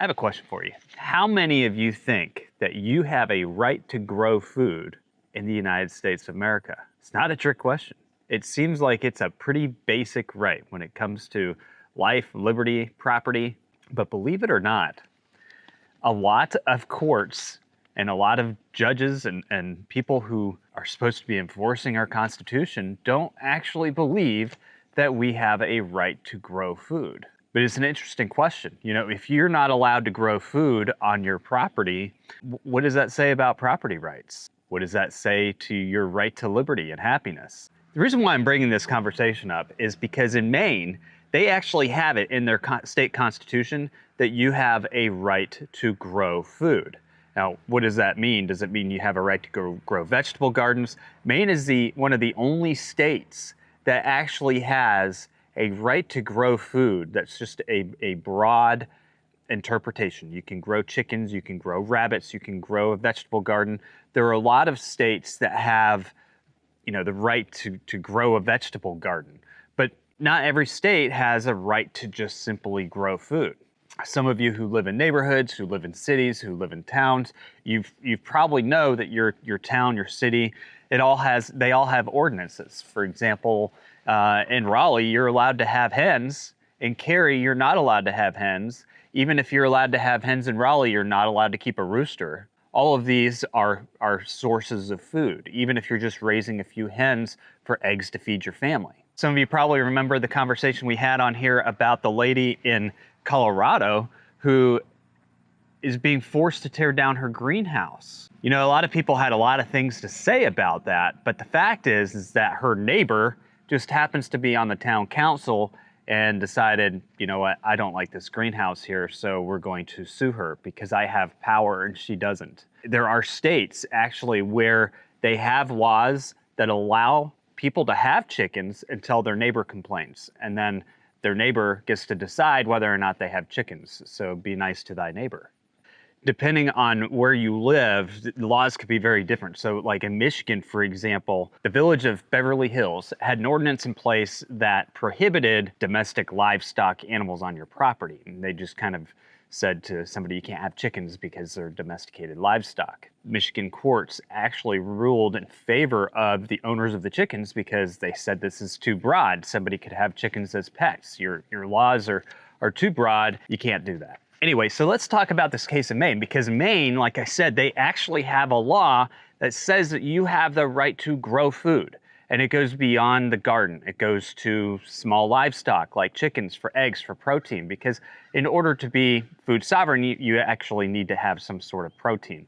I have a question for you. How many of you think that you have a right to grow food in the United States of America? It's not a trick question. It seems like it's a pretty basic right when it comes to life, liberty, property. But believe it or not, a lot of courts and a lot of judges and people who are supposed to be enforcing our Constitution don't actually believe that we have a right to grow food. But it's an interesting question. You know, if you're not allowed to grow food on your property, what does that say about property rights? What does that say to your right to liberty and happiness? The reason why I'm bringing this conversation up is because in Maine, they actually have it in their state constitution that you have a right to grow food. Now, what does that mean? Does it mean you have a right to grow vegetable gardens? Maine is one of the only states that actually has a right to grow food. That's just a broad interpretation. You can grow chickens, you can grow rabbits, you can grow a vegetable garden. There are a lot of states that have, you know, the right to grow a vegetable garden, but not every state has a right to just simply grow food. Some of you who live in neighborhoods, who live in cities, who live in towns, you probably know that your town, your city, they all have ordinances. For example, in Raleigh, you're allowed to have hens. In Cary, you're not allowed to have hens. Even if you're allowed to have hens in Raleigh, you're not allowed to keep a rooster. All of these are sources of food, even if you're just raising a few hens for eggs to feed your family. Some of you probably remember the conversation we had on here about the lady in Colorado who is being forced to tear down her greenhouse. You know, a lot of people had a lot of things to say about that, but the fact is that her neighbor just happens to be on the town council and decided, you know what, I don't like this greenhouse here, so we're going to sue her because I have power and she doesn't. There are states actually where they have laws that allow people to have chickens until their neighbor complains, and then their neighbor gets to decide whether or not they have chickens. So be nice to thy neighbor. Depending on where you live, the laws could be very different. So like in Michigan, for example, the village of Beverly Hills had an ordinance in place that prohibited domestic livestock animals on your property. And they just kind of said to somebody, you can't have chickens because they're domesticated livestock. Michigan courts actually ruled in favor of the owners of the chickens because they said this is too broad. Somebody could have chickens as pets. Your laws are too broad. You can't do that. Anyway, so let's talk about this case in Maine, because Maine, like I said, they actually have a law that says that you have the right to grow food. And it goes beyond the garden. It goes to small livestock like chickens for eggs, for protein, because in order to be food sovereign, you actually need to have some sort of protein.